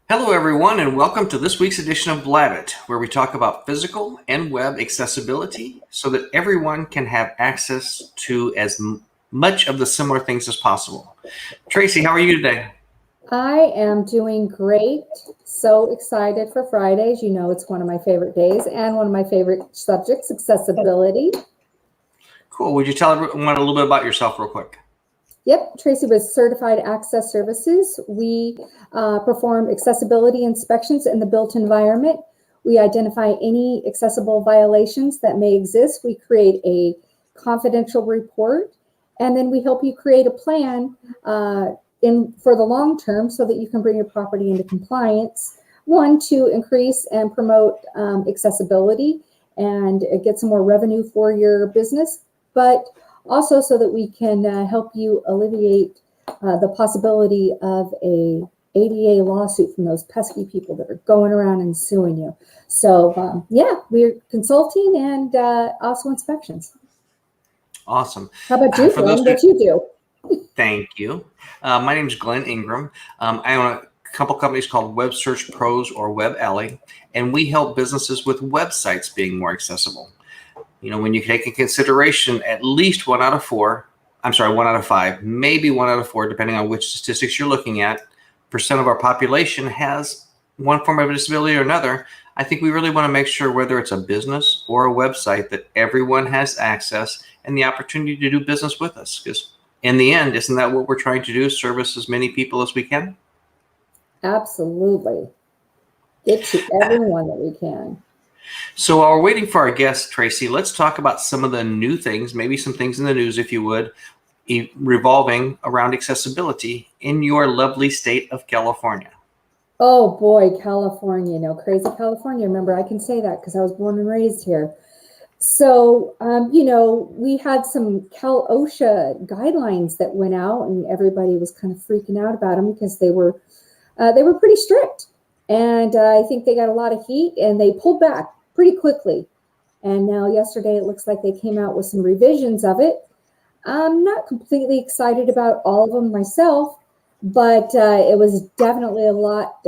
Hello, everyone, and welcome to this week's edition of Blabbit, where we talk about physical and web accessibility so that everyone can have access to as much of the similar things as possible. Tracey, how are you today? I am doing great. So excited for Fridays. You know, it's one of my favorite days and one of my favorite subjects, accessibility. Cool. Would you tell everyone a little bit about yourself real quick? Yep, Tracey with Certified Access Services. We perform accessibility inspections in the built environment. We identify any accessible violations that may exist. We create a confidential report, and then we help you create a plan for the long term so that you can bring your property into compliance. One, to increase and promote accessibility and get some more revenue for your business, but also so that we can help you alleviate the possibility of a ADA lawsuit from those pesky people that are going around and suing you. So yeah, we're consulting and also inspections. Awesome. How about you, Glen? What you do? Thank you. My name is Glen Ingram. I own a couple companies called Web Search Pros or Web Alley, and we help businesses with websites being more accessible. You know, when you take in consideration at least 1 out of 4, I'm sorry, 1 out of 5, maybe 1 out of 4, depending on which statistics you're looking at, percent of our population has one form of a disability or another. I think we really want to make sure, whether it's a business or a website, that everyone has access and the opportunity to do business with us. Because in the end, isn't that what we're trying to do? Service as many people as we can? Absolutely. Get to everyone that we can. So while we're waiting for our guest, Tracey, let's talk about some of the new things, maybe some things in the news, if you would, revolving around accessibility in your lovely state of California. Oh boy, California, crazy California. Remember, I can say that because I was born and raised here. So, we had some Cal OSHA guidelines that went out, and everybody was kind of freaking out about them because they were pretty strict. And I think they got a lot of heat, and they pulled back pretty quickly. And now yesterday, it looks like they came out with some revisions of it. I'm not completely excited about all of them myself, but it was definitely a lot,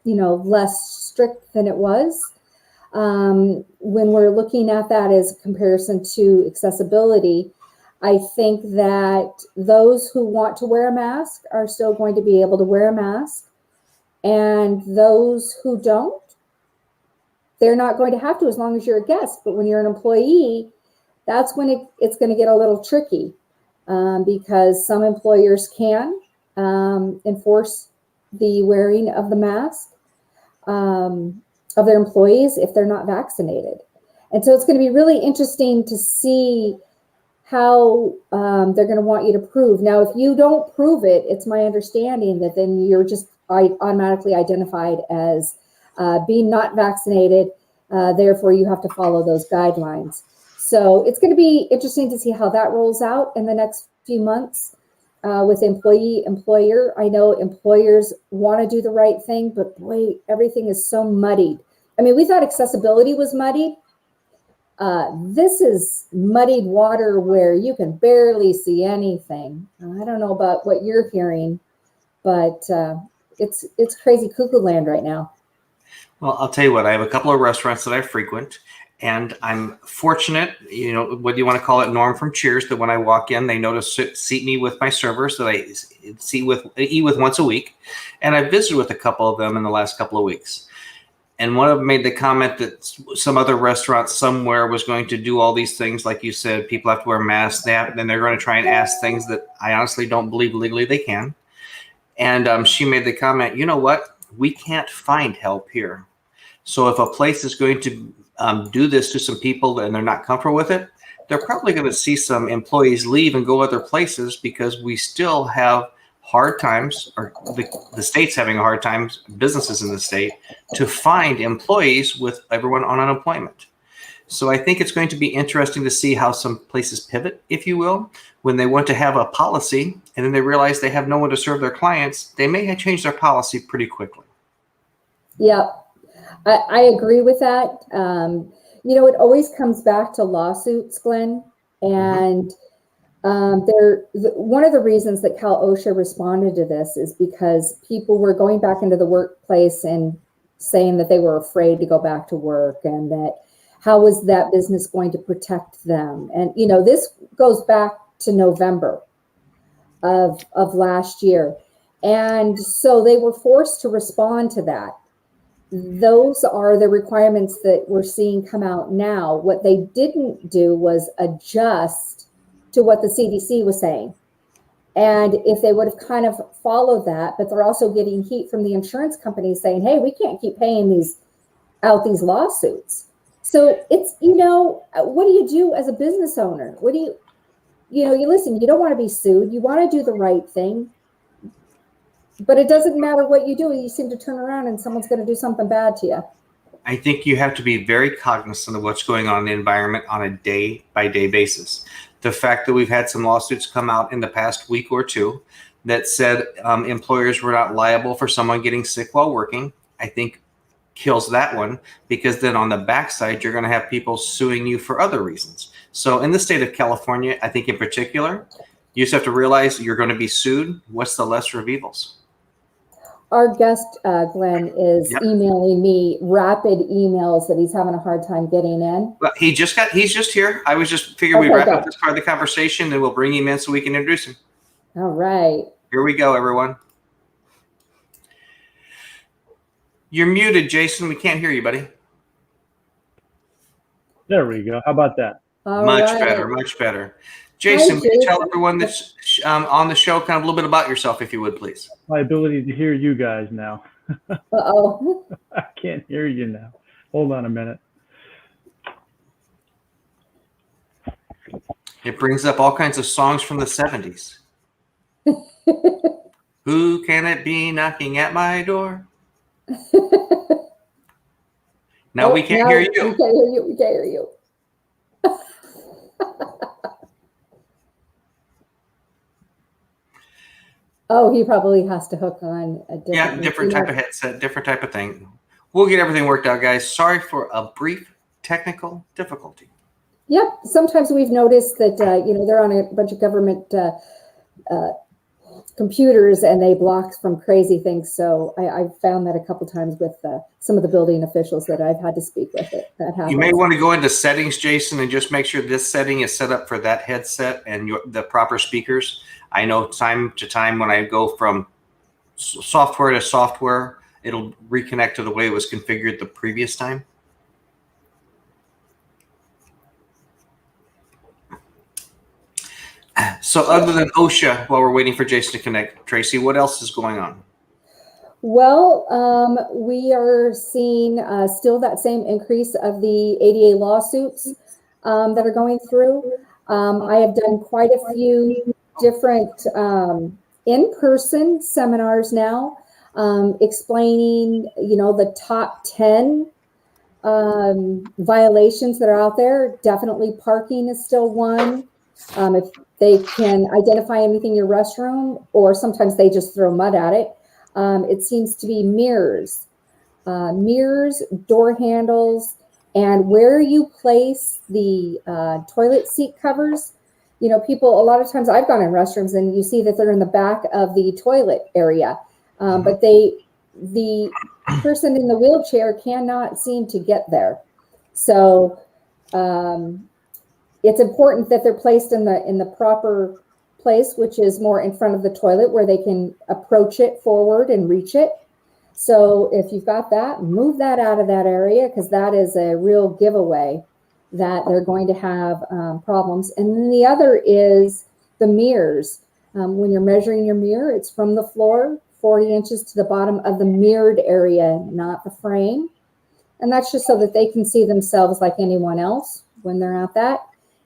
less strict than it was. When we're looking at that as comparison to accessibility, I think that those who want to wear a mask are still going to be able to wear a mask. And those who don't, they're not going to have to as long as you're a guest. But when you're an employee, that's when it's going to get a little tricky because some employers can enforce the wearing of the mask of their employees if they're not vaccinated. And so it's going to be really interesting to see how they're going to want you to prove. Now, if you don't prove it, it's my understanding that then you're just automatically identified as being not vaccinated. Therefore, you have to follow those guidelines. So it's going to be interesting to see how that rolls out in the next few months with employer. I know employers want to do the right thing, but boy, everything is so muddied. I mean, we thought accessibility was muddied. This is muddied water where you can barely see anything. I don't know about what you're hearing, but it's crazy cuckoo land right now. Well, I'll tell you what, I have a couple of restaurants that I frequent, and I'm fortunate, what do you want to call it, Norm from Cheers, that when I walk in, they notice seat me with my servers that I eat with once a week. And I visited with a couple of them in the last couple of weeks. And one of them made the comment that some other restaurant somewhere was going to do all these things. Like you said, people have to wear masks, and they're going to try and ask things that I honestly don't believe legally they can. And she made the comment, you know what? We can't find help here. So if a place is going to do this to some people and they're not comfortable with it, they're probably going to see some employees leave and go other places because we still have hard times, or the state's having a hard time, businesses in the state, to find employees with everyone on unemployment. So I think it's going to be interesting to see how some places pivot, if you will, when they want to have a policy and then they realize they have no one to serve their clients. They may have changed their policy pretty quickly. Yeah, I agree with that. It always comes back to lawsuits, Glenn. And One of the reasons that Cal OSHA responded to this is because people were going back into the workplace and saying that they were afraid to go back to work, and that how was that business going to protect them? And, you know, this goes back to November of last year. And so they were forced to respond to that. Those are the requirements that we're seeing come out now. What they didn't do was adjust to what the CDC was saying. And if they would have kind of followed that, but they're also getting heat from the insurance companies saying, hey, we can't keep paying these lawsuits. So it's, you know, what do you do as a business owner? What do you listen, you don't want to be sued. You want to do the right thing. But it doesn't matter what you do. You seem to turn around and someone's going to do something bad to you. I think you have to be very cognizant of what's going on in the environment on a day-by-day basis. The fact that we've had some lawsuits come out in the past week or two that said employers were not liable for someone getting sick while working, I think kills that one, because then on the backside, you're going to have people suing you for other reasons. So in the state of California, I think in particular, you just have to realize you're going to be sued. What's the lesser of evils? Our guest, Glenn, is emailing me rapid emails that he's having a hard time getting in. Well, he's just here. I was just figuring we'd wrap up this part of the conversation, and we'll bring him in so we can introduce him. All right. Here we go, everyone. You're muted, Jason. We can't hear you, buddy. There we go. How about that? Much better, much better. Jason, would you tell everyone that's on the show kind of a little bit about yourself, if you would, please? My ability to hear you guys now. Uh-oh. I can't hear you now. Hold on a minute. It brings up all kinds of songs from the 70s. Who can it be knocking at my door? Now we can't hear you. We can't hear you. We can't hear you. Oh, he probably has to hook on a different type of headset, different type of thing. We'll get everything worked out, guys. Sorry for a brief technical difficulty. Yep. Sometimes we've noticed that, they're on a bunch of government computers and they block from crazy things. So I've found that a couple times with some of the building officials that I've had to speak with. That happens. You may want to go into settings, Jason, and just make sure this setting is set up for that headset and the proper speakers. I know time to time when I go from software to software, it'll reconnect to the way it was configured the previous time. So other than OSHA, while we're waiting for Jason to connect, Tracey, what else is going on? Well, we are seeing still that same increase of the ADA lawsuits that are going through. I have done quite a few different in-person seminars now, explaining, the top 10 violations that are out there. Definitely parking is still one. If they can identify anything in your restroom, or sometimes they just throw mud at it. It seems to be mirrors, door handles, and where you place the toilet seat covers. People, a lot of times I've gone in restrooms and you see that they're in the back of the toilet area, but the person in the wheelchair cannot seem to get there. So it's important that they're placed in the proper place, which is more in front of the toilet where they can approach it forward and reach it. So if you've got that, move that out of that area, because that is a real giveaway that they're going to have problems. And then the other is the mirrors. When you're measuring your mirror, it's from the floor, 40 inches to the bottom of the mirrored area, not the frame. And that's just so that they can see themselves like anyone else when they're at that.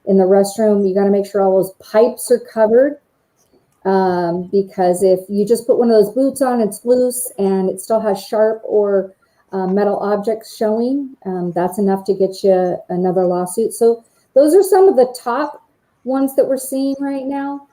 In the restroom, you got to make sure all those pipes are covered, because if you just put one of those boots on, it's loose and it still has sharp or metal objects showing, that's enough to get you another lawsuit. So those are some of the top ones that we're seeing right now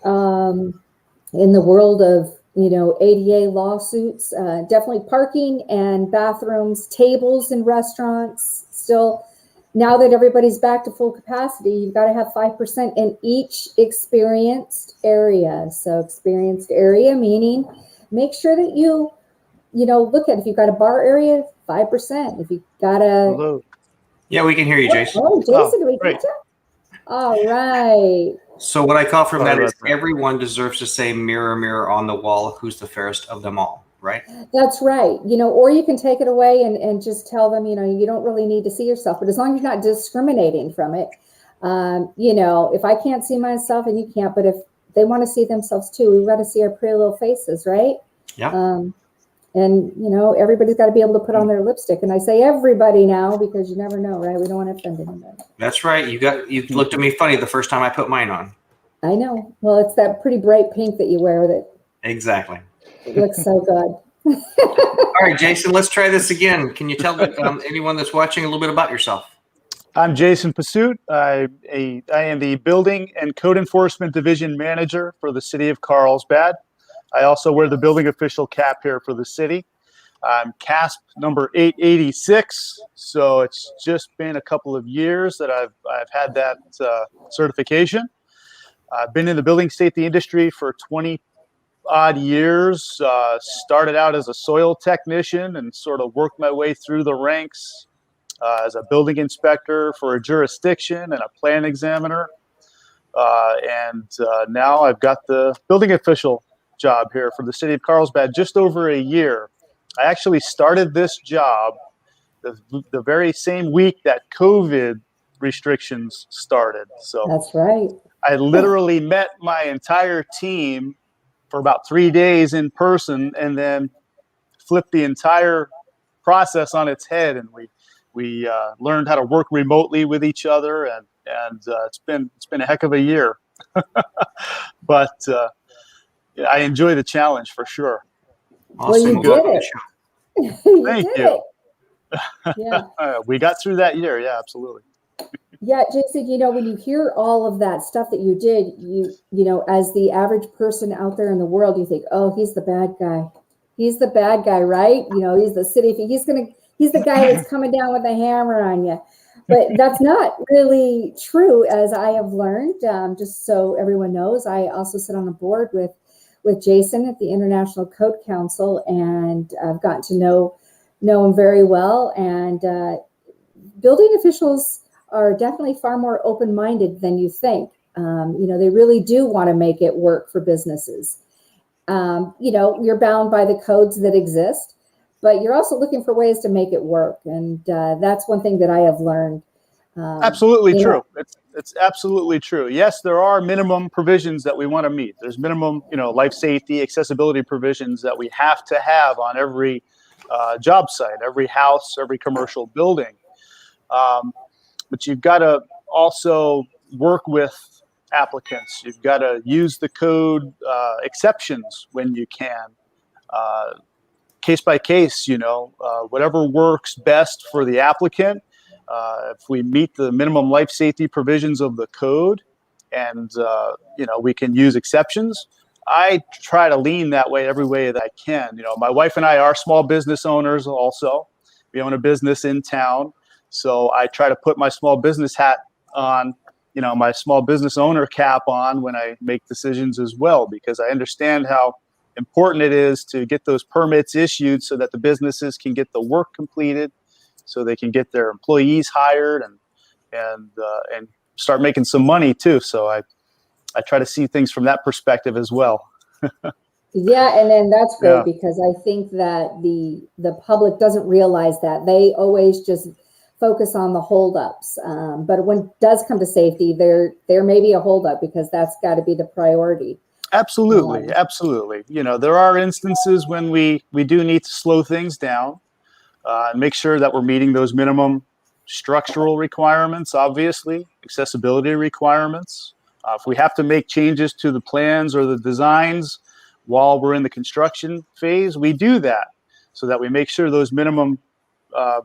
in the world of ADA lawsuits. Definitely parking and bathrooms, tables in restaurants, still now that everybody's back to full capacity, you've got to have 5% in each experienced area. So experienced area meaning make sure that you look at if you've got a bar area, 5%. If you've got a Hello. Yeah, we can hear you, Jason. oh, Jason, do we great. get you? All right. So what I call from Sorry that is about that. everyone deserves to say, mirror, mirror on the wall, who's the fairest of them all, right? That's right. Or you can take it away and just tell them, you don't really need to see yourself, but as long as you're not discriminating from it, if I can't see myself and you can't, but if they want to see themselves too, we've got to see our pretty little faces, right? Yeah. And everybody's got to be able to put on their lipstick. And I say everybody now because you never know, right? We don't want to offend anybody. That's right. You looked at me funny the first time I put mine on. I know. Well, it's that pretty bright pink that you wear that Exactly. it looks so good. All right, Jason, let's try this again. Can you tell anyone that's watching a little bit about yourself? I'm Jason Pasiut. I am the Building and Code Enforcement Division Manager for the City of Carlsbad. I also wear the building official cap here for the city. I'm CASP number 886, so it's just been a couple of years that I've had that certification. I've been in the building safety industry for 20 odd years. Started out as a soil technician and sort of worked my way through the ranks as a building inspector for a jurisdiction and a plan examiner. And now I've got the building official job here for the city of Carlsbad just over a year. I actually started this job the very same week that COVID restrictions started. So That's right. I literally met my entire team for about 3 days in person and then flipped the entire process on its head. And we learned how to work remotely with each other. And it's been a heck of a year. But I enjoy the challenge for sure. Awesome. Well, you did it. Thank did you. it. Yeah. We got through that year. Yeah, absolutely. Yeah, Jason, when you hear all of that stuff that you did, as the average person out there in the world, you think, oh, he's the bad guy. He's the bad guy, right? He's the city. He's the guy that's coming down with a hammer on you. But that's not really true, as I have learned. Just so everyone knows, I also sit on a board with Jason at the International Code Council, and I've gotten to know him very well. And building officials are definitely far more open-minded than you think. They really do want to make it work for businesses. You're bound by the codes that exist, but you're also looking for ways to make it work. And that's one thing that I have learned. Absolutely true. It's absolutely true. Yes, there are minimum provisions that we want to meet. There's minimum, life safety, accessibility provisions that we have to have on every job site, every house, every commercial building. But you've got to also work with applicants. You've got to use the code exceptions when you can. Case by case, whatever works best for the applicant. If we meet the minimum life safety provisions of the code and, we can use exceptions, I try to lean that way every way that I can. My wife and I are small business owners also. We own a business in town. So I try to put my small business hat on, my small business owner cap on when I make decisions as well, because I understand how important it is to get those permits issued so that the businesses can get the work completed, so they can get their employees hired and start making some money too. So I try to see things from that perspective as well. Yeah, and then that's great because I think that the public doesn't realize that. They always just focus on the holdups. But when it does come to safety, there may be a holdup because that's got to be the priority. Absolutely. Absolutely. There are instances when we do need to slow things down and make sure that we're meeting those minimum structural requirements, obviously, accessibility requirements. If we have to make changes to the plans or the designs while we're in the construction phase, we do that so that we make sure those minimum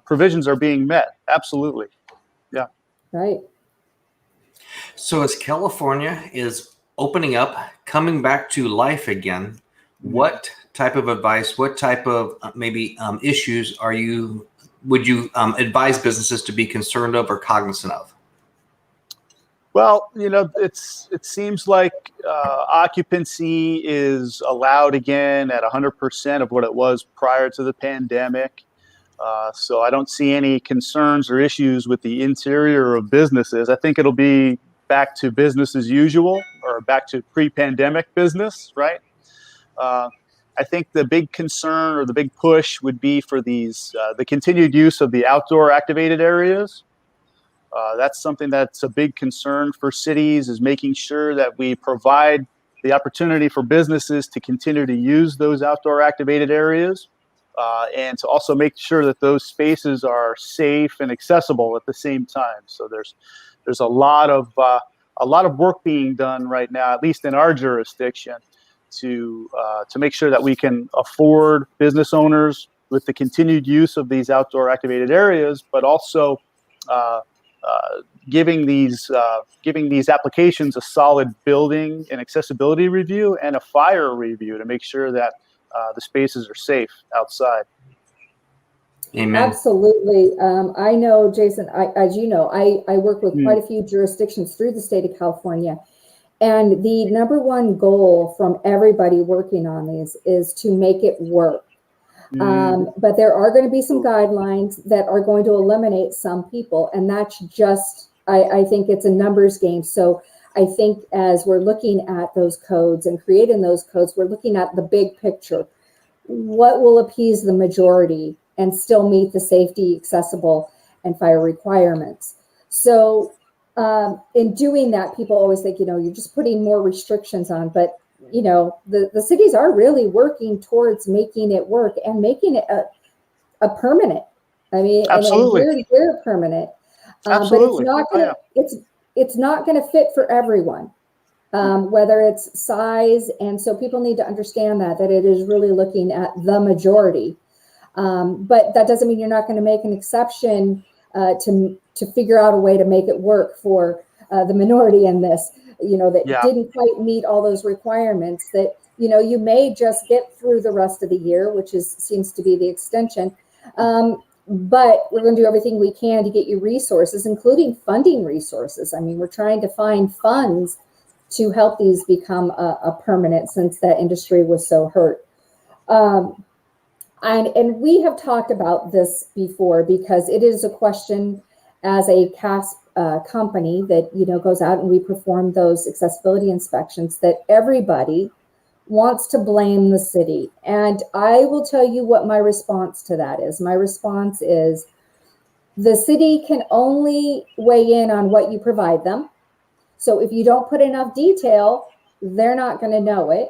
provisions are being met. Absolutely. Yeah. Right. So as California is opening up, coming back to life again, what type of advice, what type of maybe issues are you would you advise businesses to be concerned of or cognizant of? Well, it seems like occupancy is allowed again at 100% of what it was prior to the pandemic. So I don't see any concerns or issues with the interior of businesses. I think it'll be back to business as usual, or back to pre-pandemic business, right? I think the big concern or the big push would be for the continued use of the outdoor activated areas. That's something that's a big concern for cities, is making sure that we provide the opportunity for businesses to continue to use those outdoor activated areas, and to also make sure that those spaces are safe and accessible at the same time. So there's a lot of work being done right now, at least in our jurisdiction, to make sure that we can afford business owners with the continued use of these outdoor activated areas, but also giving these applications a solid building and accessibility review and a fire review to make sure that the spaces are safe outside. Amen. Absolutely. I know, Jason, as you know, I work with quite a few jurisdictions through the state of California. And the number one goal from everybody working on these is to make it work. But there are going to be some guidelines that are going to eliminate some people. And that's just, I think it's a numbers game. So I think as we're looking at those codes and creating those codes, we're looking at the big picture. What will appease the majority and still meet the safety, accessible, and fire requirements? So in doing that, people always think, you're just putting more restrictions on, but the cities are really working towards making it work and making it a permanent. I mean, absolutely, and we're permanent. Absolutely. But it's not gonna fit for everyone, whether it's size, and so people need to understand that it is really looking at the majority. But that doesn't mean you're not going to make an exception to figure out a way to make it work for the minority in this, that didn't quite meet all those requirements, that, you may just get through the rest of the year, which seems to be the extension. But we're going to do everything we can to get you resources, including funding resources. I mean, we're trying to find funds to help these become a permanent, since that industry was so hurt. And we have talked about this before, because it is a question as a CASP company that, goes out and we perform those accessibility inspections, that everybody wants to blame the city. And I will tell you what my response to that is. My response is, the city can only weigh in on what you provide them. So if you don't put enough detail, they're not going to know it.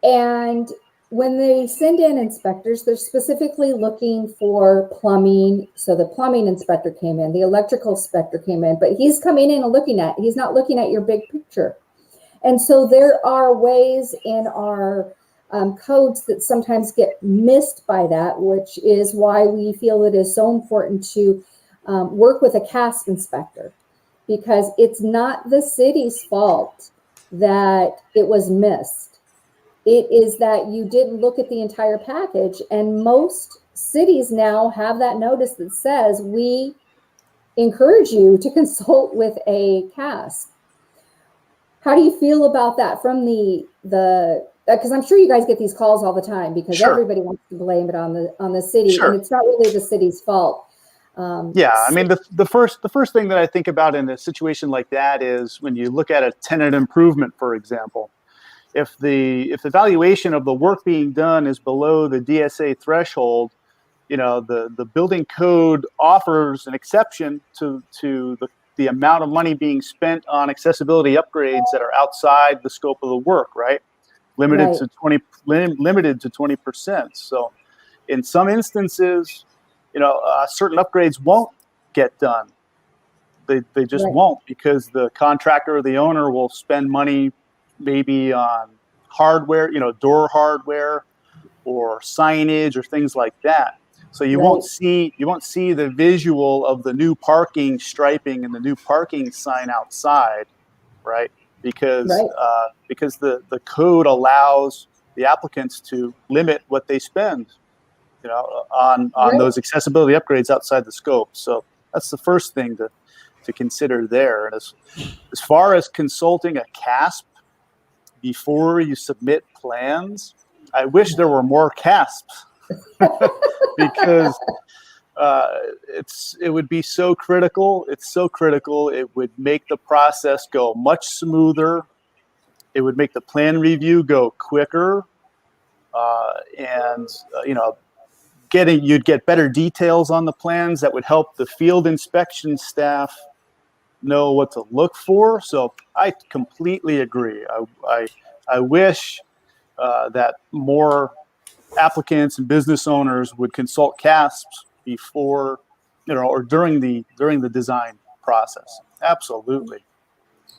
And when they send in inspectors, they're specifically looking for plumbing. So the plumbing inspector came in, the electrical inspector came in, but he's coming in and he's not looking at your big picture. And so there are ways in our codes that sometimes get missed by that, which is why we feel it is so important to work with a CASP inspector, because it's not the city's fault that it was missed. It is that you didn't look at the entire package. And most cities now have that notice that says, we encourage you to consult with a CASP. How do you feel about that from because I'm sure you guys get these calls all the time, because everybody wants to blame it on the city, and it's not really the city's fault. I mean, the first thing that I think about in a situation like that is when you look at a tenant improvement, for example. If the valuation of the work being done is below the DSA threshold, the building code offers an exception to the amount of money being spent on accessibility upgrades that are outside the scope of the work, right? Limited to 20%. So in some instances, certain upgrades won't get done. They just won't, because the contractor or the owner will spend money maybe on hardware, door hardware or signage or things like that. So you won't see the visual of the new parking striping and the new parking sign outside, right? Because the code allows the applicants to limit what they spend. on Right. those accessibility upgrades outside the scope. So that's the first thing to consider there. And as far as consulting a CASP before you submit plans, I wish there were more CASPs because it would be so critical. It's so critical. It would make the process go much smoother. It would make the plan review go quicker, and you'd get better details on the plans that would help the field inspection staff know what to look for. So I completely agree. I wish that more applicants and business owners would consult CASPs before, or during the design process. Absolutely.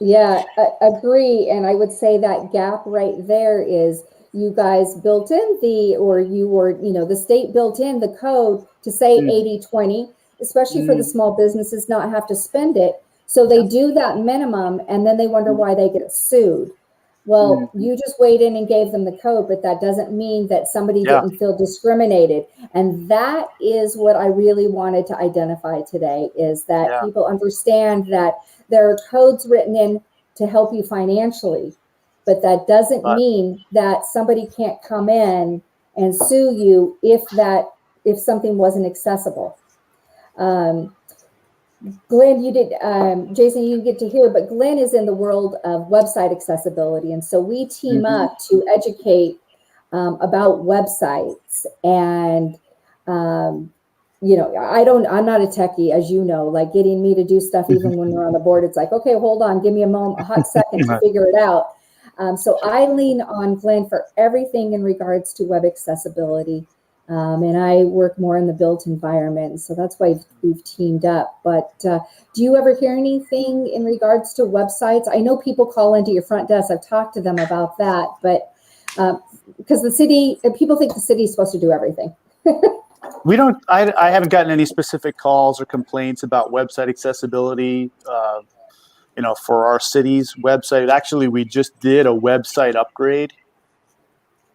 Yeah, I agree. And I would say that gap right there is you guys built in the state built in the code to say 80-20, especially for the small businesses not have to spend it. So they do that minimum and then they wonder why they get sued. Well, you just weighed in and gave them the code, but that doesn't mean that somebody didn't feel discriminated. And that is what I really wanted to identify today, is that people understand that there are codes written in to help you financially, but that doesn't mean that somebody can't come in and sue you if something wasn't accessible. Glenn, Jason, you get to hear, but Glenn is in the world of website accessibility. And so we team up to educate about websites. And, I'm not a techie, as you know, like getting me to do stuff, even when we're on the board, it's like, okay, hold on, give me a hot second to figure it out. So I lean on Glenn for everything in regards to web accessibility. And I work more in the built environment. So that's why we've teamed up. But do you ever hear anything in regards to websites? I know people call into your front desk. I've talked to them about that. But because people think the city is supposed to do everything. We don't, I haven't gotten any specific calls or complaints about website accessibility, for our city's website. Actually, we just did a website upgrade,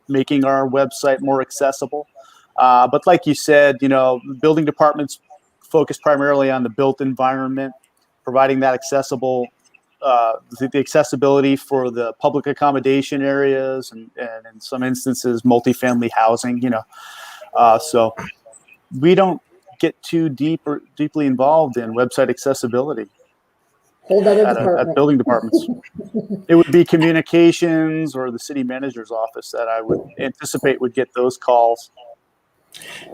making our website more accessible. But like you said, building departments focus primarily on the built environment, providing that accessible, the accessibility for the public accommodation areas and in some instances, multifamily housing, so we don't get too deeply involved in website accessibility at building departments. It would be communications or the city manager's office that I would anticipate would get those calls.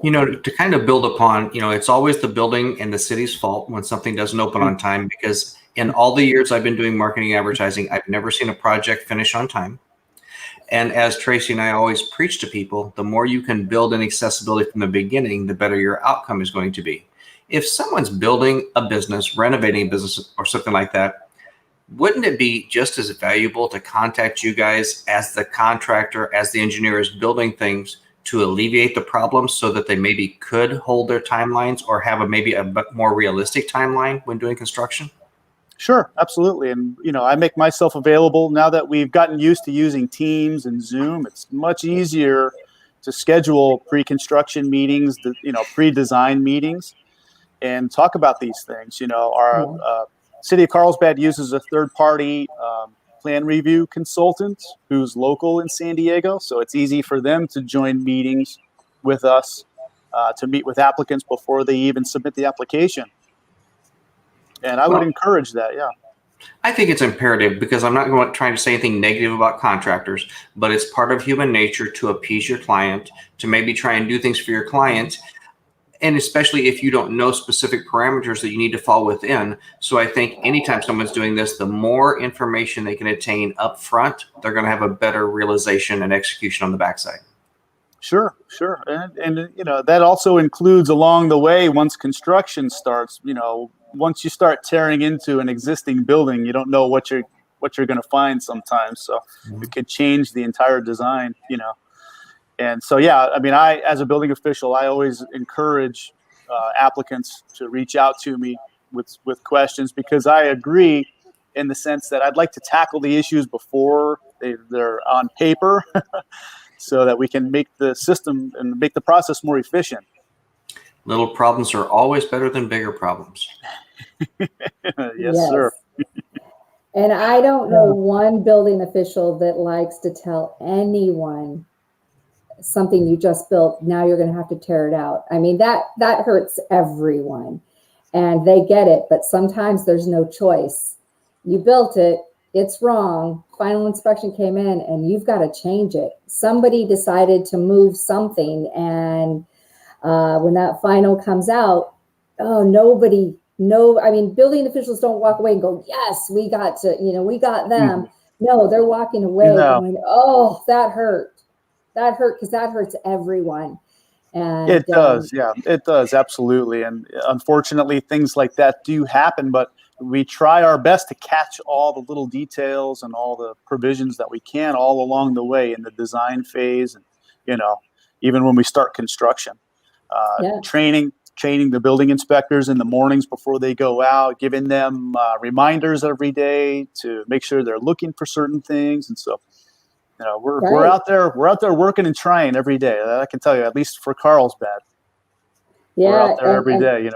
To kind of build upon, it's always the building and the city's fault when something doesn't open on time, because in all the years I've been doing marketing advertising, I've never seen a project finish on time. And as Tracey and I always preach to people, the more you can build in accessibility from the beginning, the better your outcome is going to be. If someone's building a business, renovating a business or something like that, wouldn't it be just as valuable to contact you guys as the contractor, as the engineer is building things, to alleviate the problems so that they maybe could hold their timelines or have maybe a more realistic timeline when doing construction? Sure, absolutely. And, I make myself available now that we've gotten used to using Teams and Zoom. It's much easier to schedule pre-construction meetings, pre-design meetings, and talk about these things. Our City of Carlsbad uses a third-party plan review consultant who's local in San Diego. So it's easy for them to join meetings with us to meet with applicants before they even submit the application. And I would encourage that, I think it's imperative, because I'm not trying to say anything negative about contractors, but it's part of human nature to appease your client, to maybe try and do things for your client. And especially if you don't know specific parameters that you need to fall within. So I think anytime someone's doing this, the more information they can attain up front, they're going to have a better realization and execution on the backside. Sure. And that also includes along the way, once construction starts, once you start tearing into an existing building, you don't know what you're going to find sometimes. So it could change the entire design, And so, I, as a building official, I always encourage applicants to reach out to me with questions, because I agree in the sense that I'd like to tackle the issues before they're on paper so that we can make the system and make the process more efficient. Little problems are always better than bigger problems. Yes, sir. And I don't know one building official that likes to tell anyone something you just built, now you're going to have to tear it out. I mean, that hurts everyone, and they get it, but sometimes there's no choice. You built it, it's wrong, final inspection came in, and you've got to change it. Somebody decided to move something, and when that final comes out, I mean, building officials don't walk away and go, yes, we got them. No, they're walking away going, oh, that hurt. That hurt, because that hurts everyone. And it does. Yeah, it does. Absolutely. And unfortunately, things like that do happen, but we try our best to catch all the little details and all the provisions that we can all along the way in the design phase. And, even when we start construction, training the building inspectors in the mornings before they go out, giving them reminders every day to make sure they're looking for certain things. And so, we're out there working and trying every day. I can tell you, at least for Carlsbad, we're out there every day.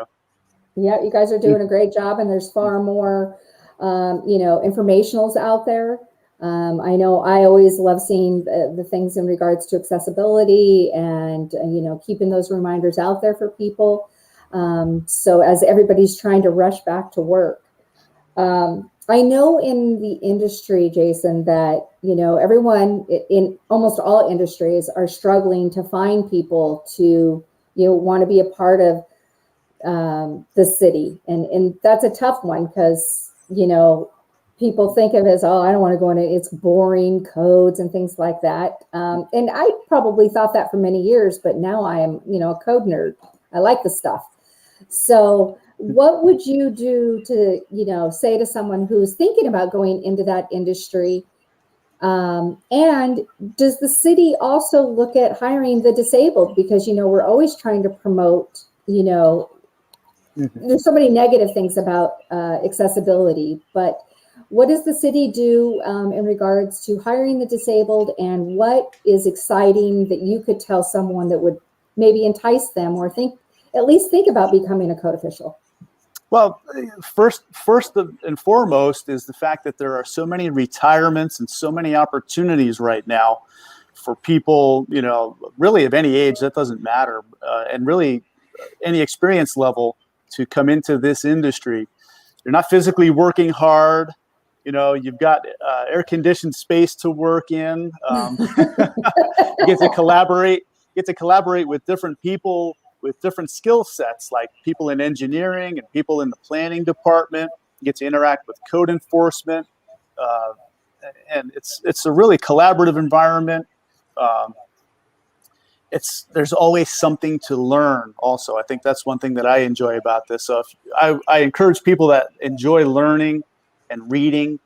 Yeah, you guys are doing a great job, and there's far more, informationals out there. I know I always love seeing the things in regards to accessibility and, keeping those reminders out there for people. So as everybody's trying to rush back to work. I know in the industry, Jason, that, everyone in almost all industries are struggling to find people to, want to be a part of the city. And that's a tough one because, people think of it as, oh, I don't want to go into it's boring codes and things like that. And I probably thought that for many years, but now I am, a code nerd. I like the stuff. So what would you do to, say to someone who's thinking about going into that industry? And does the city also look at hiring the disabled? Because, we're always trying to promote, there's so many negative things about accessibility, but what does the city do in regards to hiring the disabled, and what is exciting that you could tell someone that would maybe entice them or at least think about becoming a code official? Well, first and foremost is the fact that there are so many retirements and so many opportunities right now for people, really of any age, that doesn't matter, and really any experience level to come into this industry. You're not physically working hard. You've got air-conditioned space to work in. You get to collaborate with different people with different skill sets, like people in engineering and people in the planning department. You get to interact with code enforcement, and it's a really collaborative environment. There's always something to learn. Also, I think that's one thing that I enjoy about this. So I encourage people that enjoy learning and reading,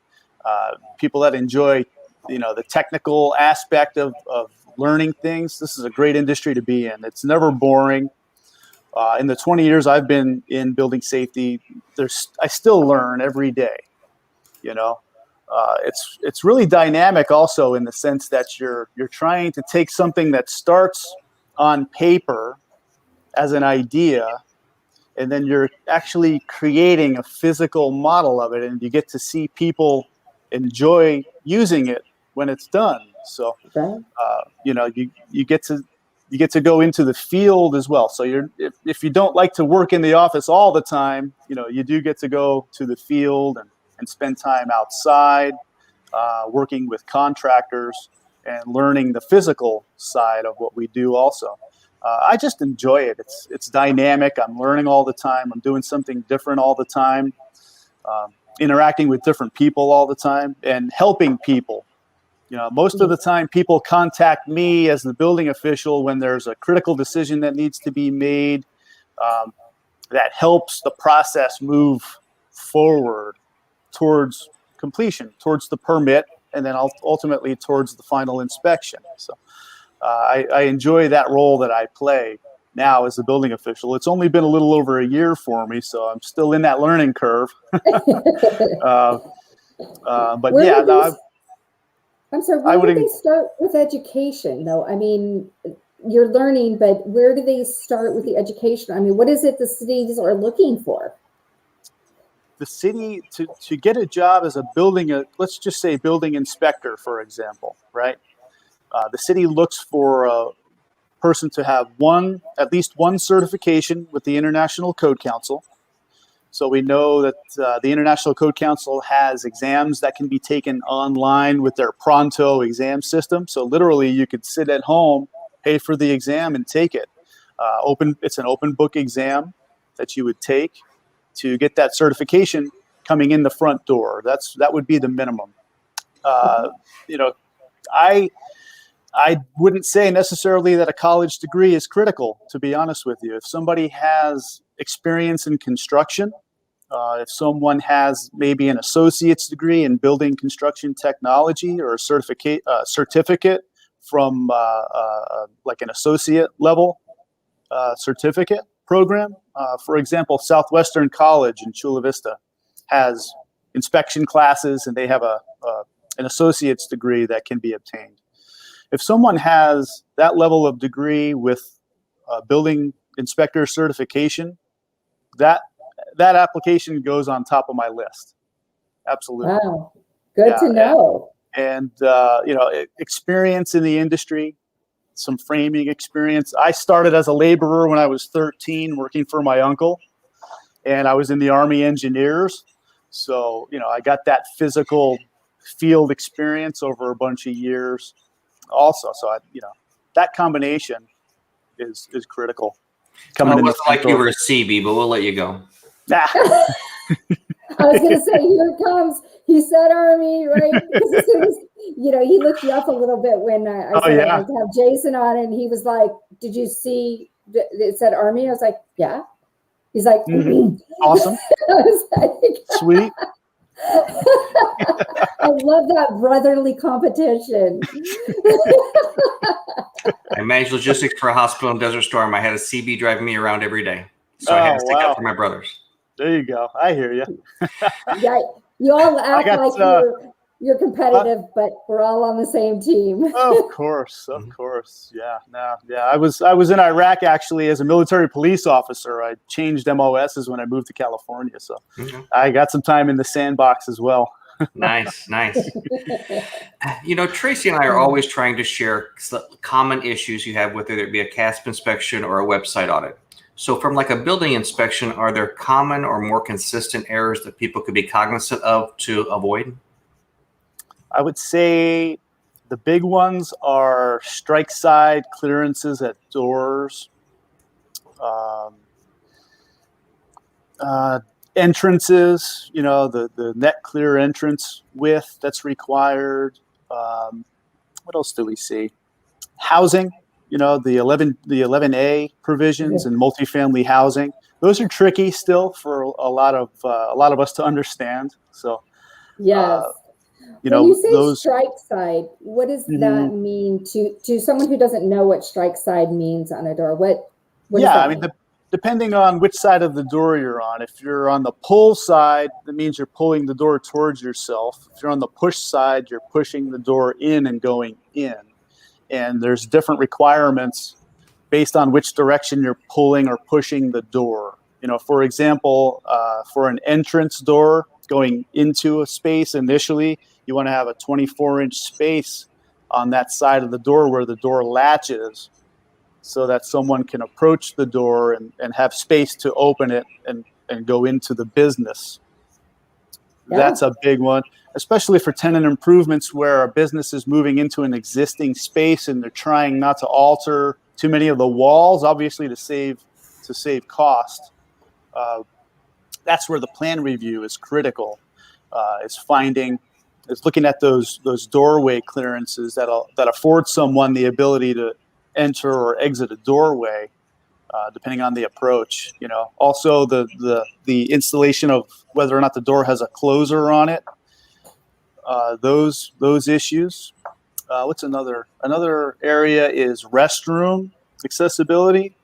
people that enjoy, the technical aspect of learning things. This is a great industry to be in. It's never boring. In the 20 years I've been in building safety, I still learn every day. It's really dynamic also in the sense that you're trying to take something that starts on paper as an idea, and then you're actually creating a physical model of it, and you get to see people enjoy using it when it's done. So, you get to go into the field as well. So if you don't like to work in the office all the time, you do get to go to the field and spend time outside, working with contractors and learning the physical side of what we do also. I just enjoy it. It's dynamic. I'm learning all the time. I'm doing something different all the time, interacting with different people all the time, and helping people. Most of the time people contact me as the building official when there's a critical decision that needs to be made, that helps the process move forward towards completion, towards the permit, and then ultimately towards the final inspection. So I enjoy that role that I play now as a building official. It's only been a little over a year for me, so I'm still in that learning curve. But I'm sorry, where do they start with education, though? I mean, you're learning, but where do they start with the education? I mean, what is it the cities are looking for? The city, to get a job as let's just say building inspector, for example, right? The city looks for a person to have at least one certification with the International Code Council. So we know that the International Code Council has exams that can be taken online with their Pronto exam system. So literally you could sit at home, pay for the exam and take it. It's an open book exam that you would take to get that certification coming in the front door. That would be the minimum. I wouldn't say necessarily that a college degree is critical, to be honest with you. If somebody has experience in construction, if someone has maybe an associate's degree in building construction technology or a certificate from like an associate level certificate program, for example, Southwestern College in Chula Vista has inspection classes, and they have an associate's degree that can be obtained. If someone has that level of degree with building inspector certification, that application goes on top of my list. Absolutely. Wow. Good to know. And experience in the industry, some framing experience. I started as a laborer when I was 13 working for my uncle, and I was in the Army Engineers. So, I got that physical field experience over a bunch of years also. So, that combination is critical. It wasn't like you were a CB, but we'll let you go. I was going to say, here it comes. He said Army, right? Because as soon as, he looked you up a little bit when I said I had to have Jason on, and he was like, did you see it said Army? I was like, yeah. He's like, awesome. I was like, sweet. I love that brotherly competition. I managed logistics for a hospital in Desert Storm. I had a CB driving me around every day. So I had to stick up for my brothers. There you go. I hear you. Yeah, you all act like you're competitive, but we're all on the same team. Of course. Yeah. I was in Iraq actually as a military police officer. I changed MOSs when I moved to California, so I got some time in the sandbox as well. Nice. Tracey and I are always trying to share common issues you have, whether it be a CASP inspection or a website audit. So from like a building inspection, are there common or more consistent errors that people could be cognizant of to avoid? I would say the big ones are strike side clearances at doors, entrances, the net clear entrance width that's required. What else do we see? Housing, the 11A provisions and multifamily housing. Those are tricky still for a lot of us to understand. So, yes. When you say strike side, what does that mean to someone who doesn't know what strike side means on a door? What does that mean? Depending on which side of the door you're on. If you're on the pull side, that means you're pulling the door towards yourself. If you're on the push side, you're pushing the door in and going in. And there's different requirements based on which direction you're pulling or pushing the door. For example, for an entrance door going into a space initially, you want to have a 24-inch space on that side of the door where the door latches so that someone can approach the door and have space to open it and go into the business. Yeah. That's a big one, especially for tenant improvements where a business is moving into an existing space and they're trying not to alter too many of the walls, obviously to save cost. That's where the plan review is critical. Is looking at those doorway clearances that afford someone the ability to enter or exit a doorway, depending on the approach. Also the installation of whether or not the door has a closer on it. Those issues. What's another area is restroom accessibility.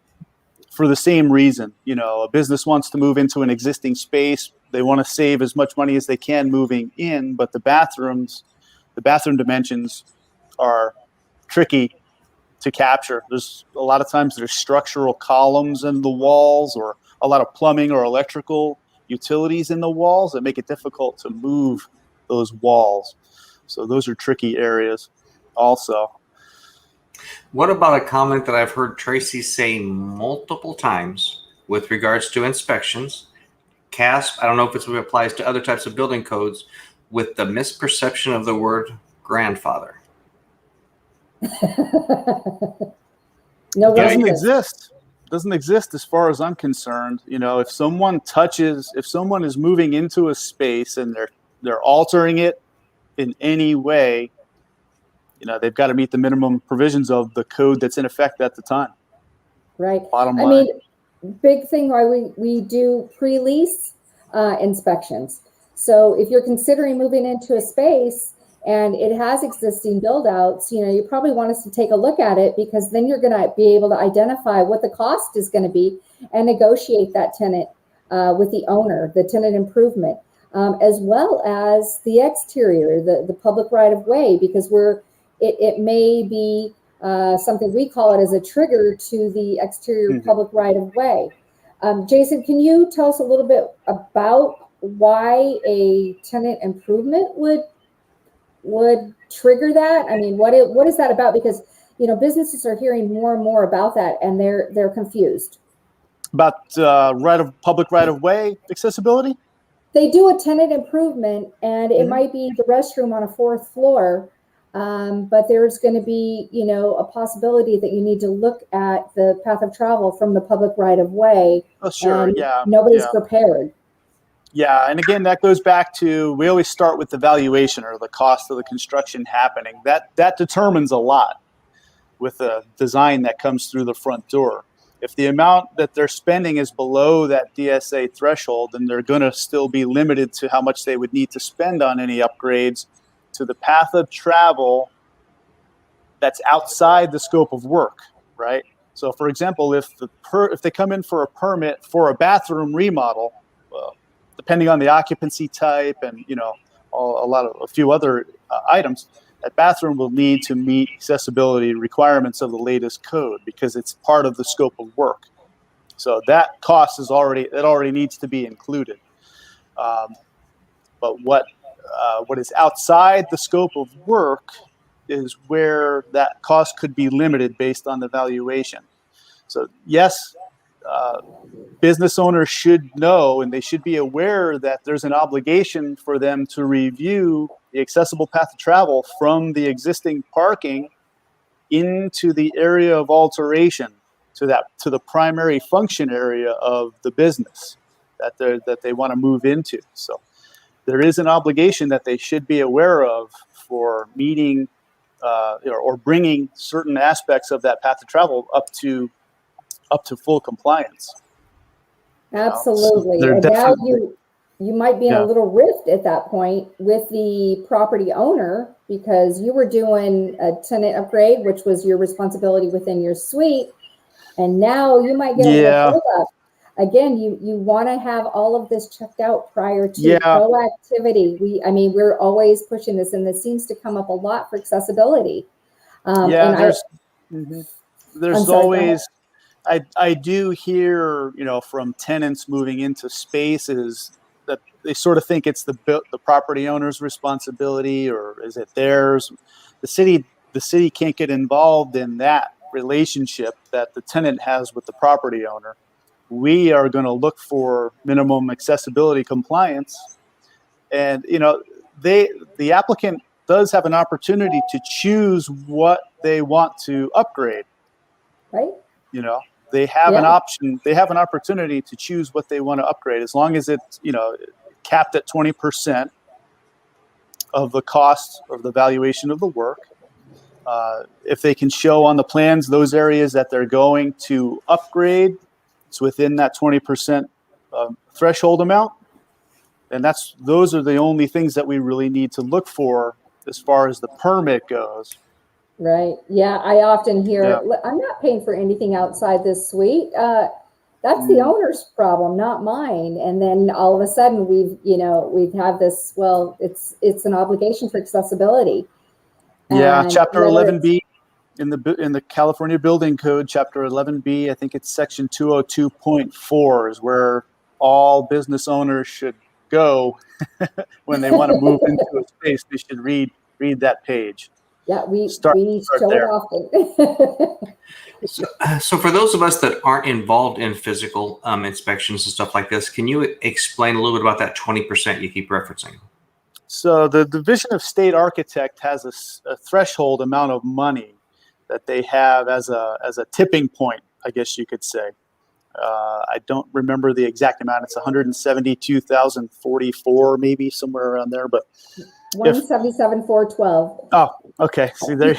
For the same reason, a business wants to move into an existing space. They want to save as much money as they can moving in, but the bathrooms the bathroom dimensions are tricky to capture. There's a lot of times there's structural columns in the walls, or a lot of plumbing or electrical utilities in the walls that make it difficult to move those walls. So those are tricky areas also. What about a comment that I've heard Tracey say multiple times with regards to inspections? CASP, I don't know if it applies to other types of building codes, with the misperception of the word grandfather. No, It doesn't exist. Doesn't exist as far as I'm concerned. You know, if someone is moving into a space and they're altering it in any way, you know, they've got to meet the minimum provisions of the code that's in effect at the time. Right. Bottom line. I mean, big thing why we do pre-lease inspections. So if you're considering moving into a space and it has existing build outs, you know, you probably want us to take a look at it, because then you're going to be able to identify what the cost is going to be and negotiate that tenant with the owner, the tenant improvement, as well as the exterior, the public right of way, because it may be something we call it as a trigger to the exterior public right of way. Jason, can you tell us a little bit about why a tenant improvement would trigger that? I mean, what is that about? Because, you know, businesses are hearing more and more about that, and they're confused. About public right of way accessibility? They do a tenant improvement, and it might be the restroom on a 4th floor, but there's going to be, you know, a possibility that you need to look at the path of travel from the public right of way. Oh, sure. Yeah. Nobody's prepared. Yeah, and again, that goes back to, we always start with the valuation or the cost of the construction happening. That determines a lot with the design that comes through the front door. If the amount that they're spending is below that DSA threshold, then they're going to still be limited to how much they would need to spend on any upgrades to the path of travel that's outside the scope of work, right? So, for example, if they come in for a permit for a bathroom remodel, depending on the occupancy type and, you know, a few other items, that bathroom will need to meet accessibility requirements of the latest code, because it's part of the scope of work. So that cost already needs to be included. But what is outside the scope of work is where that cost could be limited based on the valuation. So yes, business owners should know, and they should be aware that there's an obligation for them to review the accessible path of travel from the existing parking into the area of alteration to the primary function area of the business that they want to move into. So there is an obligation that they should be aware of for meeting or bringing certain aspects of that path of travel up to full compliance. Absolutely. So and now you might be in a little rift at that point with the property owner, because you were doing a tenant upgrade, which was your responsibility within your suite. And now you might get a little hold up. Again, you want to have all of this checked out prior to proactivity. We're always pushing this, and this seems to come up a lot for accessibility. There's always, I do hear, you know, from tenants moving into spaces that they sort of think it's the property owner's responsibility, or is it theirs? The city can't get involved in that relationship that the tenant has with the property owner. We are going to look for minimum accessibility compliance, and, you know, the applicant does have an opportunity to choose what they want to upgrade. Right. You know, they have an option. They have an opportunity to choose what they want to upgrade, as long as it's, you know, capped at 20% of the cost of the valuation of the work. If they can show on the plans those areas that they're going to upgrade, it's within that 20% threshold amount, and those are the only things that we really need to look for as far as the permit goes. Right. Yeah, I often hear, I'm not paying for anything outside this suite. That's the owner's problem, not mine. And then all of a sudden we've had this, well, it's an obligation for accessibility. Yeah, And Chapter whether 11B in the California Building Code, Chapter 11B, I think it's Section 202.4 is where all business owners should go when they want to move into a space. They should read that page. Yeah, we Start show there. it often. So for those of us that aren't involved in physical inspections and stuff like this, can you explain a little bit about that 20% you keep referencing? So the Division of State Architect has a threshold amount of money that they have as a tipping point, I guess you could say. I don't remember the exact amount. It's 172,044, maybe somewhere around there. But 177,412. Oh, okay. See there.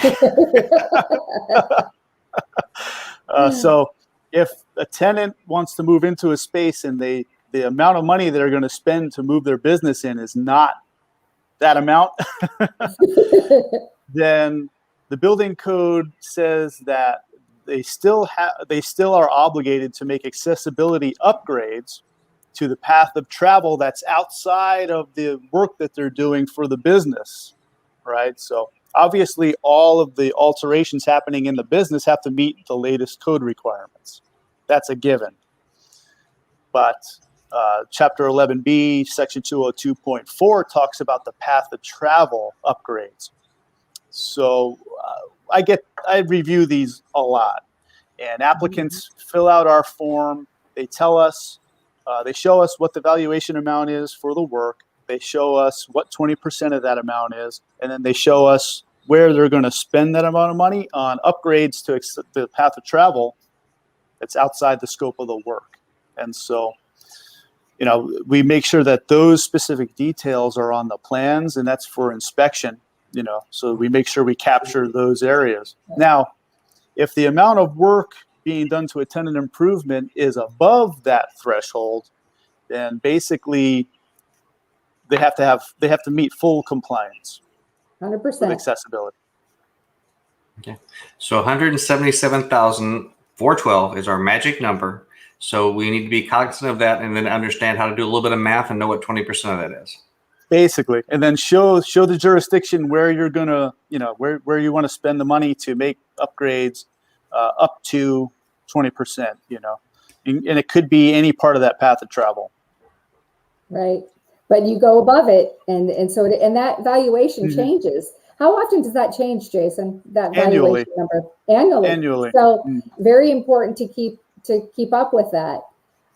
So if a tenant wants to move into a space and the amount of money they're going to spend to move their business in is not that amount, then the building code says that they still are obligated to make accessibility upgrades to the path of travel that's outside of the work that they're doing for the business, right? So obviously all of the alterations happening in the business have to meet the latest code requirements. That's a given. But Chapter 11B, Section 202.4 talks about the path of travel upgrades. So I review these a lot, and applicants fill out our form. They tell us, they show us what the valuation amount is for the work. They show us what 20% of that amount is, and then they show us where they're going to spend that amount of money on upgrades to the path of travel that's outside the scope of the work. And so, we make sure that those specific details are on the plans, and that's for inspection, so we make sure we capture those areas. Now, if the amount of work being done to a tenant improvement is above that threshold, then basically they have to meet full compliance 100%. with accessibility. Okay. So 177,412 is our magic number. So we need to be cognizant of that and then understand how to do a little bit of math and know what 20% of that is. Basically, and then show the jurisdiction where you're gonna, where you want to spend the money to make upgrades up to 20%, and it could be any part of that path of travel. Right, but you go above it, and that valuation changes. How often does that change, Jason? That valuation number annually. So very important to keep up with that.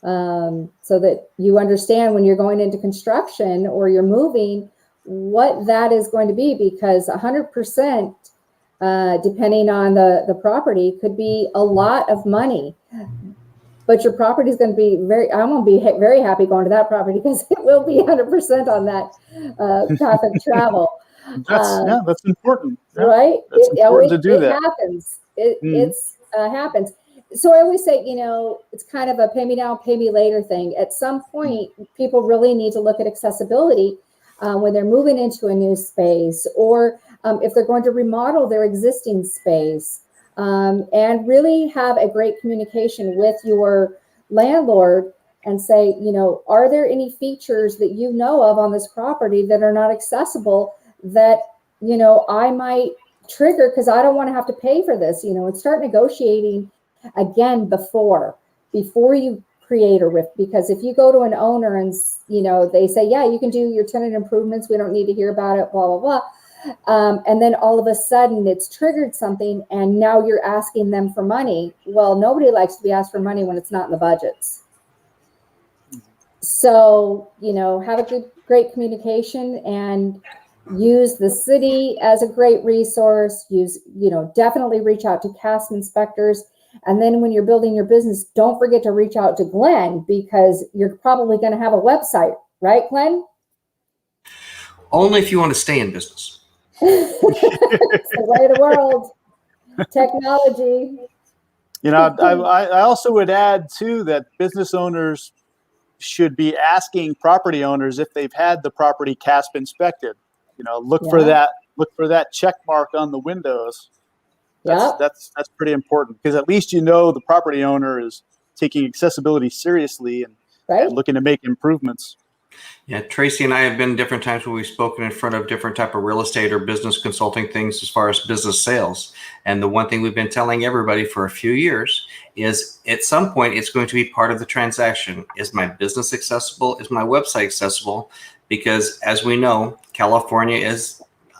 So that you understand when you're going into construction or you're moving, what that is going to be, because 100%, depending on the property, could be a lot of money. But your property is going to be I'm going to be very happy going to that property because it will be 100% on that path of travel. That's important. Yeah, right? That's important to do that. Happens. It happens. So I always say, it's kind of a pay me now, pay me later thing. At some point, people really need to look at accessibility when they're moving into a new space, or if they're going to remodel their existing space, and really have a great communication with your landlord and say, are there any features that you know of on this property that are not accessible that, I might trigger because I don't want to have to pay for this, and start negotiating again before you create a rift. Because if you go to an owner and they say, yeah, you can do your tenant improvements, we don't need to hear about it, blah blah blah, and then all of a sudden it's triggered something and now you're asking them for money. Well, nobody likes to be asked for money when it's not in the budgets. So have a great communication and use the city as a great resource. Definitely reach out to CASP inspectors. And then when you're building your business, don't forget to reach out to Glen, because you're probably going to have a website, right, Glen? Only if you want to stay in business. It's the way of the world. Technology. I also would add too that business owners should be asking property owners if they've had the property CASP inspected. Look for that check mark on the windows. That's pretty important, because at least the property owner is taking accessibility seriously and Right? looking to make improvements. Yeah, Tracy and I have been different times when we've spoken in front of different type of real estate or business consulting things as far as business sales. And the one thing we've been telling everybody for a few years is at some point it's going to be part of the transaction. Is my business accessible? Is my website accessible? Because as we know, California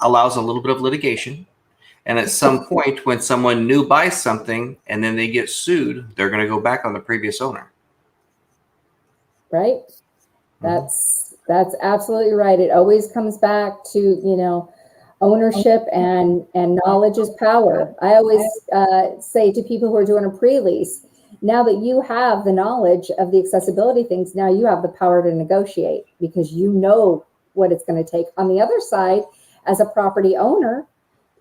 allows a little bit of litigation. And at some point when someone new buys something and then they get sued, they're going to go back on the previous owner. Right? That's absolutely right. It always comes back to, you know, ownership and knowledge is power. I always say to people who are doing a pre-lease, now that you have the knowledge of the accessibility things, now you have the power to negotiate because you know what it's going to take. On the other side, as a property owner,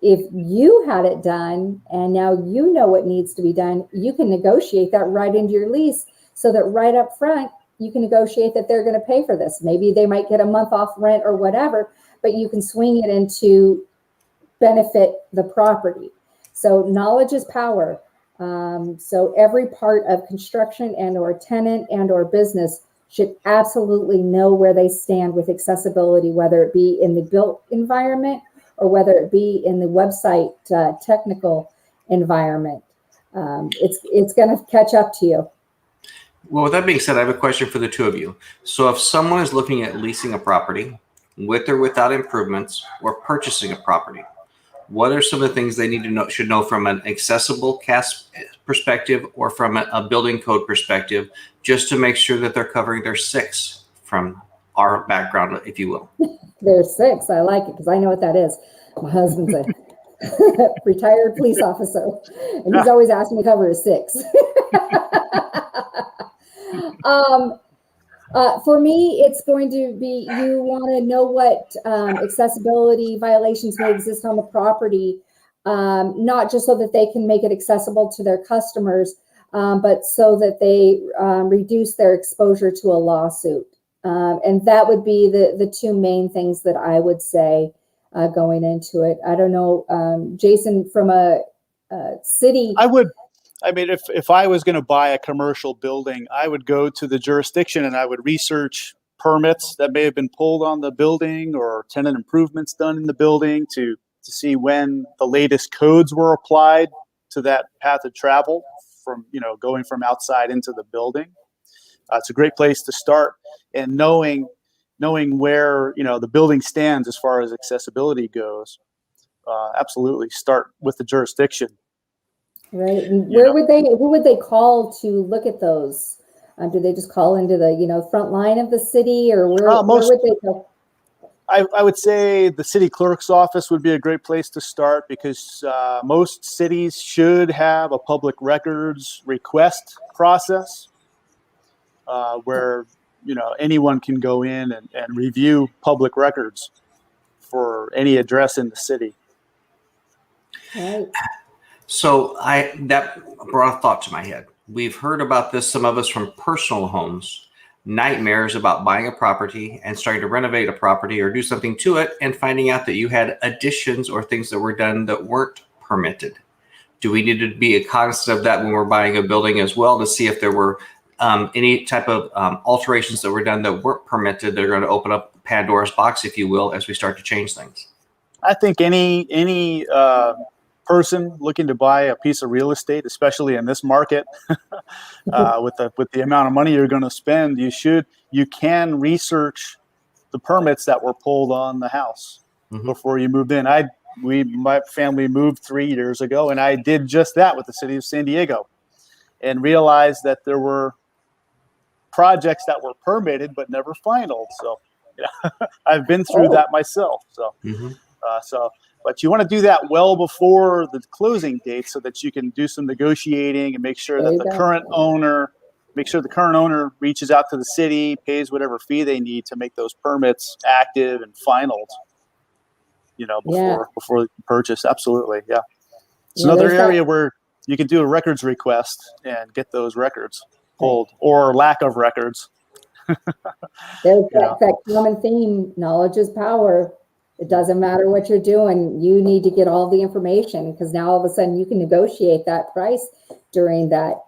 if you had it done and now you know what needs to be done, you can negotiate that right into your lease so that right up front, you can negotiate that they're going to pay for this. Maybe they might get a month off rent or whatever, but you can swing it into benefit the property. So knowledge is power. So every part of construction and or tenant and or business should absolutely know where they stand with accessibility, whether it be in the built environment or whether it be in the website technical environment. It's going to catch up to you. Well, with that being said, I have a question for the two of you. So if someone is looking at leasing a property with or without improvements or purchasing a property, what are some of the things they should know from an accessible CAS perspective or from a building code perspective, just to make sure that they're covering their six from our background, if you will? There's six. I like it because I know what that is. My husband's a retired police officer, and he's always asking me to cover his six. For me, it's going to be, you want to know what accessibility violations may exist on the property, not just so that they can make it accessible to their customers, but so that they reduce their exposure to a lawsuit. And that would be the two main things that I would say going into it. I don't know, Jason, from a city. I mean, if I was going to buy a commercial building, I would go to the jurisdiction and I would research permits that may have been pulled on the building or tenant improvements done in the building to see when the latest codes were applied to that path of travel from, you know, going from outside into the building. It's a great place to start, and knowing where, you know, the building stands as far as accessibility goes. Absolutely start with the jurisdiction. Right. And who would they call to look at those? Do they just call into the, you know, front line of the city, or where would they go? I would say the city clerk's office would be a great place to start because most cities should have a public records request process where, you know, anyone can go in and review public records for any address in the city. Right. So that brought a thought to my head. We've heard about this, some of us from personal homes, nightmares about buying a property and starting to renovate a property or do something to it and finding out that you had additions or things that were done that weren't permitted. Do we need to be cognizant of that when we're buying a building as well, to see if there were any type of alterations that were done that weren't permitted that are going to open up Pandora's box, if you will, as we start to change things? I think any person looking to buy a piece of real estate, especially in this market, with the amount of money you're going to spend, you can research the permits that were pulled on the house before you moved in. My family moved 3 years ago, and I did just that with the city of San Diego, and realized that there were projects that were permitted but never finalized. So, yeah, I've been through that myself. So. But you want to do that well before the closing date so that you can do some negotiating and make sure that the current owner reaches out to the city, pays whatever fee they need to make those permits active and finalized, you know, before purchase. Absolutely. Yeah. It's another area where you can do a records request and get those records pulled, or lack of records. There's that common theme, knowledge is power. It doesn't matter what you're doing. You need to get all the information, because now all of a sudden you can negotiate that price during that,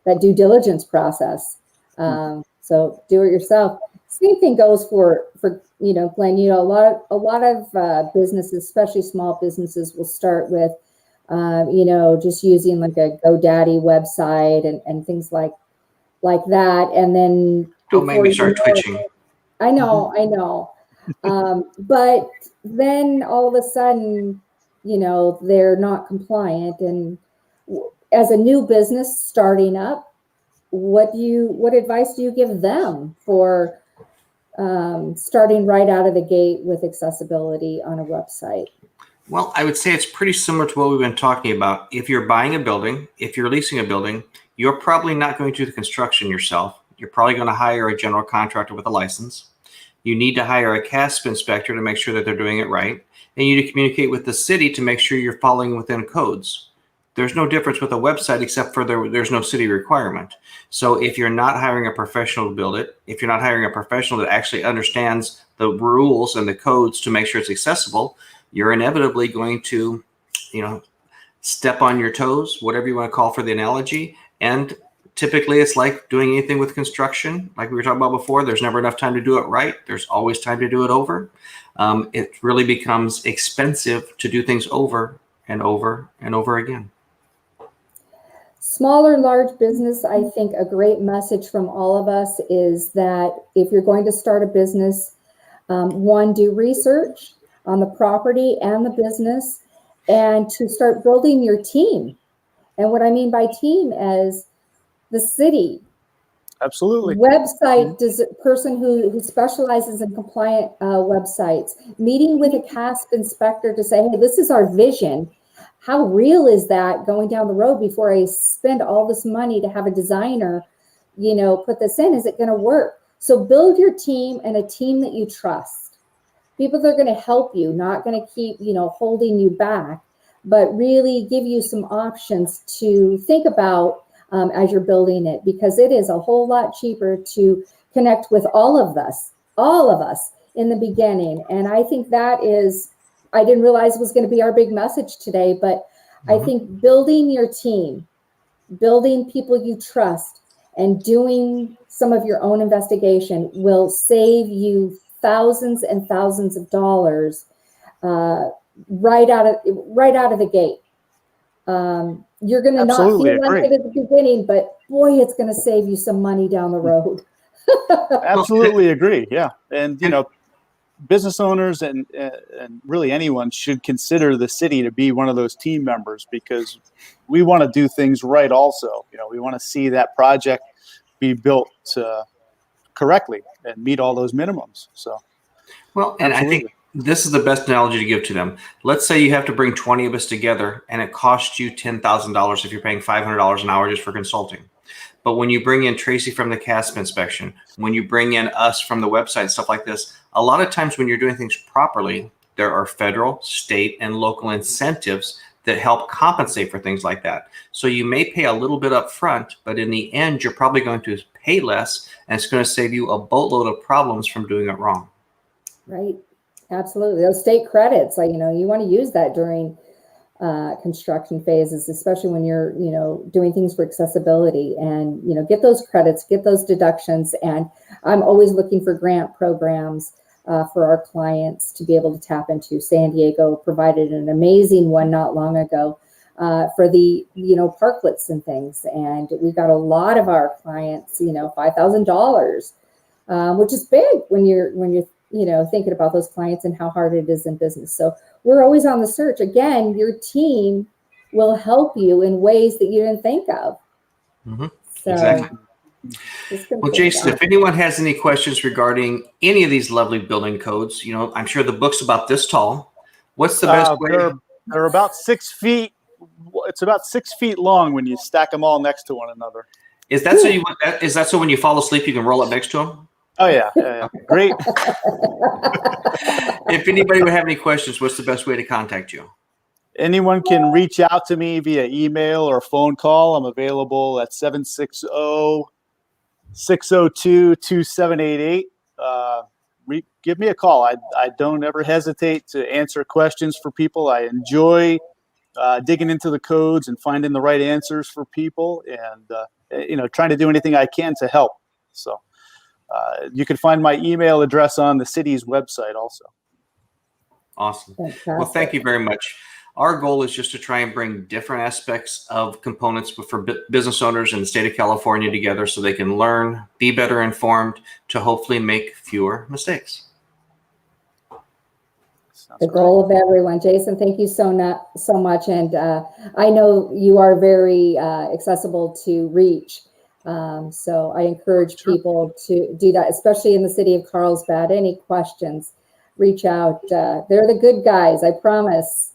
that due diligence process. So do it yourself. Same thing goes for Glenn. A lot of businesses, especially small businesses, will start with just using like a GoDaddy website and things like that, and then Don't make me start twitching. I know. But then all of a sudden, they're not compliant. And as a new business starting up, what advice do you give them for starting right out of the gate with accessibility on a website? Well, I would say it's pretty similar to what we've been talking about. If you're buying a building, if you're leasing a building, you're probably not going to do the construction yourself. You're probably going to hire a general contractor with a license. You need to hire a CASP inspector to make sure that they're doing it right. And you need to communicate with the city to make sure you're following within codes. There's no difference with a website except for there's no city requirement. So if you're not hiring a professional to build it, if you're not hiring a professional that actually understands the rules and the codes to make sure it's accessible, you're inevitably going to, step on your toes, whatever you want to call for the analogy. And typically it's like doing anything with construction. Like we were talking about before, there's never enough time to do it right. There's always time to do it over. It really becomes expensive to do things over and over and over again. Small or large business, I think a great message from all of us is that if you're going to start a business, one, do research on the property and the business, and to start building your team. And what I mean by team is the city. Absolutely. Website person who specializes in compliant websites, meeting with a CASP inspector to say, hey, this is our vision. How real is that going down the road before I spend all this money to have a designer, put this in? Is it going to work? So build your team, and a team that you trust. People that are going to help you, not going to keep, holding you back, but really give you some options to think about as you're building it, because it is a whole lot cheaper to connect with all of us in the beginning. And I think that is, I didn't realize it was going to be our big message today, but I think building your team, building people you trust, and doing some of your own investigation will save you thousands and thousands of dollars right out of the gate. You're going to not feel like it at the beginning, but boy, it's going to save you some money down the road. Absolutely agree. Yeah. And, business owners and really anyone should consider the city to be one of those team members, because we want to do things right also. We want to see that project be built correctly and meet all those minimums. So, well, and absolutely. I think this is the best analogy to give to them. Let's say you have to bring 20 of us together and it costs you $10,000 if you're paying $500 an hour just for consulting. But when you bring in Tracey from the CASP inspection, when you bring in us from the website, stuff like this, a lot of times when you're doing things properly, there are federal, state, and local incentives that help compensate for things like that. So you may pay a little bit up front, but in the end, you're probably going to pay less, and it's going to save you a boatload of problems from doing it wrong. Right. Absolutely. Those state credits, you want to use that during construction phases, especially when you're, doing things for accessibility, and, get those credits, get those deductions. And I'm always looking for grant programs for our clients to be able to tap into. San Diego provided an amazing one not long ago for the, parklets and things. And we got a lot of our clients, $5,000, which is big when you're thinking about those clients and how hard it is in business. So we're always on the search. Again, your team will help you in ways that you didn't think of. Mm-hmm. So, exactly. Well, Jason, if anyone has any questions regarding any of these lovely building codes, I'm sure the book's about this tall. What's the best way? They're about 6 feet. It's about 6 feet long when you stack them all next to one another. Is that so when you fall asleep, you can roll up next to them? Oh, yeah. Great. If anybody would have any questions, what's the best way to contact you? Anyone can reach out to me via email or phone call. I'm available at 760-602-2788. Give me a call. I don't ever hesitate to answer questions for people. I enjoy digging into the codes and finding the right answers for people, and trying to do anything I can to help. So you can find my email address on the city's website also. Awesome. Fantastic. Well, thank you very much. Our goal is just to try and bring different aspects of components for business owners in the state of California together so they can learn, be better informed, to hopefully make fewer mistakes. The goal of everyone. Jason, thank you so much. And I know you are very accessible to reach. So I encourage people to do that, especially in the city of Carlsbad. Any questions, reach out. They're the good guys, I promise.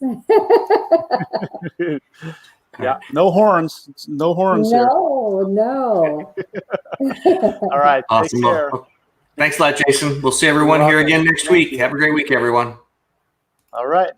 Yeah, no horns. No horns here. No. All right. Awesome. Take care. Well, thanks a lot, Jason. We'll see everyone here again next week. Have a great week, everyone. All right.